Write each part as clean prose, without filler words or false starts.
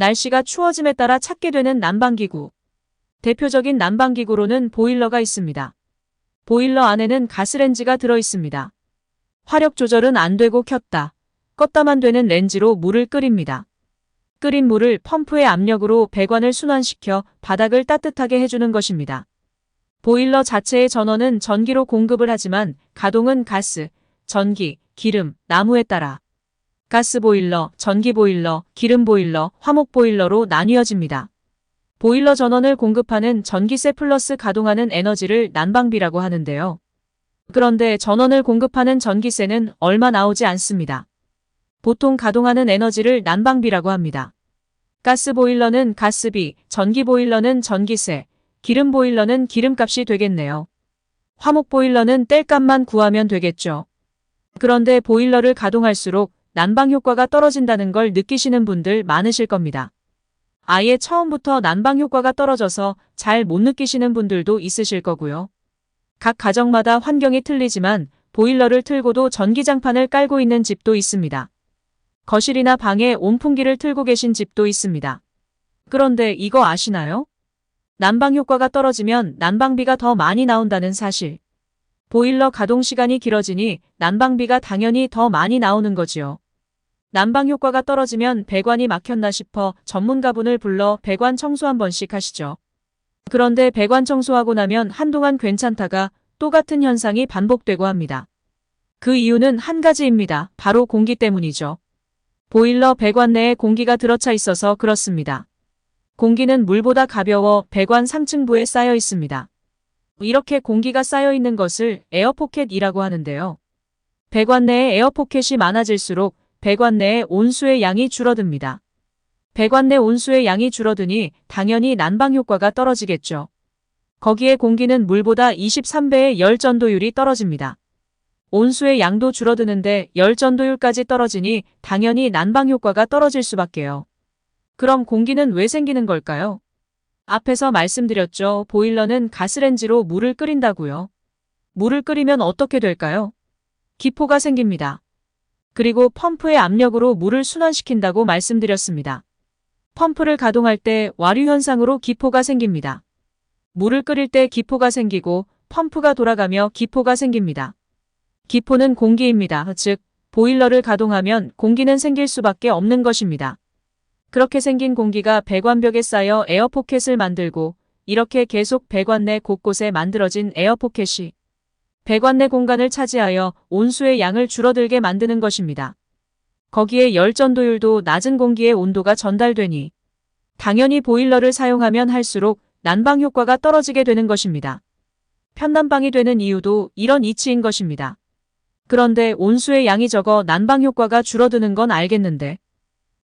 날씨가 추워짐에 따라 찾게 되는 난방기구. 대표적인 난방기구로는 보일러가 있습니다. 보일러 안에는 가스렌지가 들어 있습니다. 화력 조절은 안 되고 켰다, 껐다만 되는 렌지로 물을 끓입니다. 끓인 물을 펌프의 압력으로 배관을 순환시켜 바닥을 따뜻하게 해주는 것입니다. 보일러 자체의 전원은 전기로 공급을 하지만 가동은 가스, 전기, 기름, 나무에 따라 가스보일러, 전기보일러, 기름보일러, 화목보일러로 나뉘어집니다. 보일러 전원을 공급하는 전기세 플러스 가동하는 에너지를 난방비라고 하는데요. 그런데 전원을 공급하는 전기세는 얼마 나오지 않습니다. 보통 가동하는 에너지를 난방비라고 합니다. 가스보일러는 가스비, 전기보일러는 전기세, 기름보일러는 기름값이 되겠네요. 화목보일러는 뗄값만 구하면 되겠죠. 그런데 보일러를 가동할수록 난방 효과가 떨어진다는 걸 느끼시는 분들 많으실 겁니다. 아예 처음부터 난방 효과가 떨어져서 잘 못 느끼시는 분들도 있으실 거고요. 각 가정마다 환경이 틀리지만 보일러를 틀고도 전기장판을 깔고 있는 집도 있습니다. 거실이나 방에 온풍기를 틀고 계신 집도 있습니다. 그런데 이거 아시나요? 난방 효과가 떨어지면 난방비가 더 많이 나온다는 사실. 보일러 가동 시간이 길어지니 난방비가 당연히 더 많이 나오는 거지요. 난방 효과가 떨어지면 배관이 막혔나 싶어 전문가분을 불러 배관 청소 한 번씩 하시죠. 그런데 배관 청소하고 나면 한동안 괜찮다가 또 같은 현상이 반복되고 합니다. 그 이유는 한 가지입니다. 바로 공기 때문이죠. 보일러 배관 내에 공기가 들어차 있어서 그렇습니다. 공기는 물보다 가벼워 배관 상층부에 쌓여 있습니다. 이렇게 공기가 쌓여 있는 것을 에어포켓이라고 하는데요. 배관 내에 에어포켓이 많아질수록 배관 내의 온수의 양이 줄어듭니다. 배관 내 온수의 양이 줄어드니 당연히 난방 효과가 떨어지겠죠. 거기에 공기는 물보다 23배의 열 전도율이 떨어집니다. 온수의 양도 줄어드는데 열 전도율까지 떨어지니 당연히 난방 효과가 떨어질 수밖에요. 그럼 공기는 왜 생기는 걸까요? 앞에서 말씀드렸죠. 보일러는 가스렌지로 물을 끓인다고요. 물을 끓이면 어떻게 될까요? 기포가 생깁니다. 그리고 펌프의 압력으로 물을 순환시킨다고 말씀드렸습니다. 펌프를 가동할 때 와류 현상으로 기포가 생깁니다. 물을 끓일 때 기포가 생기고 펌프가 돌아가며 기포가 생깁니다. 기포는 공기입니다. 즉, 보일러를 가동하면 공기는 생길 수밖에 없는 것입니다. 그렇게 생긴 공기가 배관벽에 쌓여 에어포켓을 만들고 이렇게 계속 배관 내 곳곳에 만들어진 에어포켓이 배관 내 공간을 차지하여 온수의 양을 줄어들게 만드는 것입니다. 거기에 열 전도율도 낮은 공기의 온도가 전달되니 당연히 보일러를 사용하면 할수록 난방 효과가 떨어지게 되는 것입니다. 편난방이 되는 이유도 이런 이치인 것입니다. 그런데 온수의 양이 적어 난방 효과가 줄어드는 건 알겠는데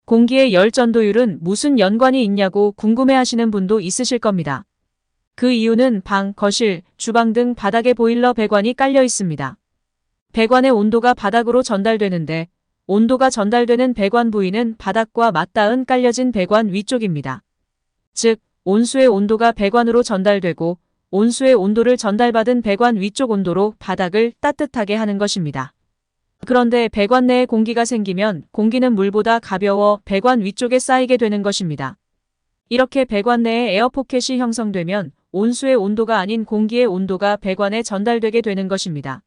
공기의 열 전도율은 무슨 연관이 있냐고 궁금해하시는 분도 있으실 겁니다. 그 이유는 방, 거실, 주방 등 바닥에 보일러 배관이 깔려 있습니다. 배관의 온도가 바닥으로 전달되는데 온도가 전달되는 배관 부위는 바닥과 맞닿은 깔려진 배관 위쪽입니다. 즉, 온수의 온도가 배관으로 전달되고 온수의 온도를 전달받은 배관 위쪽 온도로 바닥을 따뜻하게 하는 것입니다. 그런데 배관 내에 공기가 생기면 공기는 물보다 가벼워 배관 위쪽에 쌓이게 되는 것입니다. 이렇게 배관 내에 에어포켓이 형성되면 온수의 온도가 아닌 공기의 온도가 배관에 전달되게 되는 것입니다.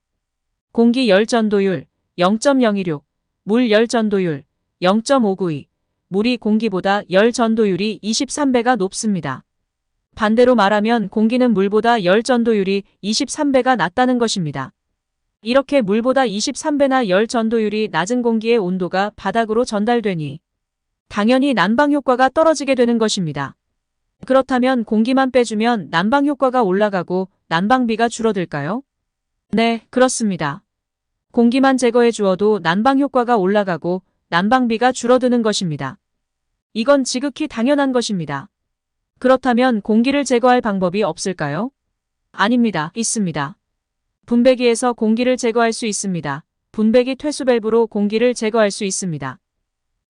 공기 열 전도율 0.016, 물 열 전도율 0.592, 물이 공기보다 열 전도율이 23배가 높습니다. 반대로 말하면 공기는 물보다 열 전도율이 23배가 낮다는 것입니다. 이렇게 물보다 23배나 열 전도율이 낮은 공기의 온도가 바닥으로 전달되니 당연히 난방 효과가 떨어지게 되는 것입니다. 그렇다면 공기만 빼주면 난방 효과가 올라가고 난방비가 줄어들까요? 네, 그렇습니다. 공기만 제거해 주어도 난방 효과가 올라가고 난방비가 줄어드는 것입니다. 이건 지극히 당연한 것입니다. 그렇다면 공기를 제거할 방법이 없을까요? 아닙니다. 있습니다. 분배기에서 공기를 제거할 수 있습니다. 분배기 퇴수 밸브로 공기를 제거할 수 있습니다.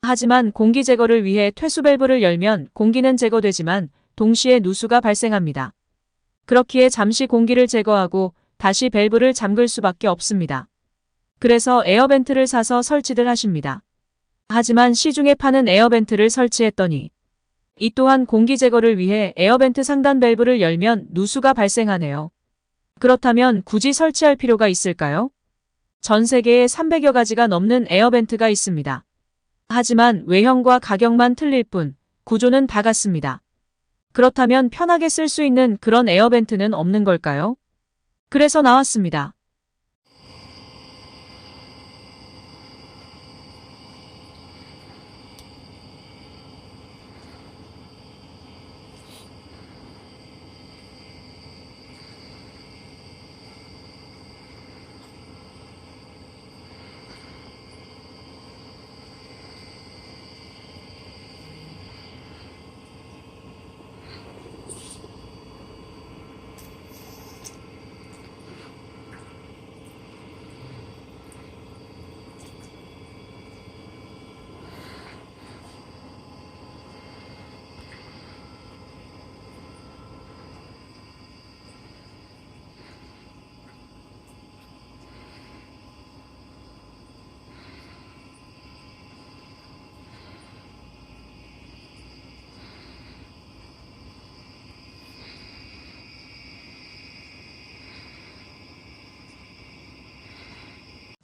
하지만 공기 제거를 위해 퇴수 밸브를 열면 공기는 제거되지만 동시에 누수가 발생합니다. 그렇기에 잠시 공기를 제거하고 다시 밸브를 잠글 수밖에 없습니다. 그래서 에어벤트를 사서 설치들 하십니다. 하지만 시중에 파는 에어벤트를 설치했더니 이 또한 공기 제거를 위해 에어벤트 상단 밸브를 열면 누수가 발생하네요. 그렇다면 굳이 설치할 필요가 있을까요? 전 세계에 300여 가지가 넘는 에어벤트가 있습니다. 하지만 외형과 가격만 틀릴 뿐 구조는 다 같습니다. 그렇다면 편하게 쓸 수 있는 그런 에어벤트는 없는 걸까요? 그래서 나왔습니다.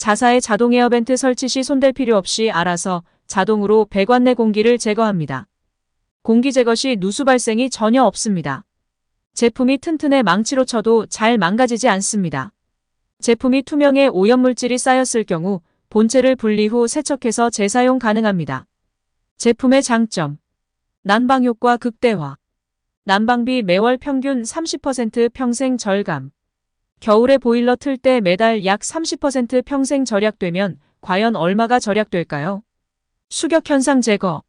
자사의 자동 에어벤트 설치 시 손댈 필요 없이 알아서 자동으로 배관 내 공기를 제거합니다. 공기 제거 시 누수 발생이 전혀 없습니다. 제품이 튼튼해 망치로 쳐도 잘 망가지지 않습니다. 제품이 투명해 오염물질이 쌓였을 경우 본체를 분리 후 세척해서 재사용 가능합니다. 제품의 장점. 난방 효과 극대화. 난방비 매월 평균 30% 평생 절감. 겨울에 보일러 틀 때 매달 약 30% 평생 절약되면 과연 얼마가 절약될까요? 수격현상 제거.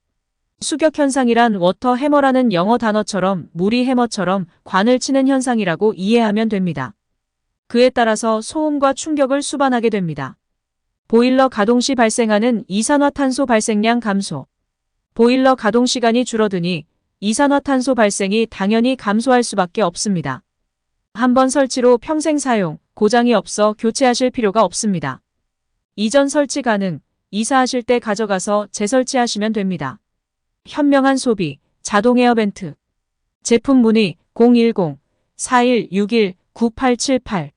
수격현상이란 워터 해머라는 영어 단어처럼 물이 해머처럼 관을 치는 현상이라고 이해하면 됩니다. 그에 따라서 소음과 충격을 수반하게 됩니다. 보일러 가동 시 발생하는 이산화탄소 발생량 감소. 보일러 가동 시간이 줄어드니 이산화탄소 발생이 당연히 감소할 수밖에 없습니다. 한번 설치로 평생 사용, 고장이 없어 교체하실 필요가 없습니다. 이전 설치 가능, 이사하실 때 가져가서 재설치하시면 됩니다. 현명한 소비, 자동 에어벤트. 제품 문의 010-4161-9878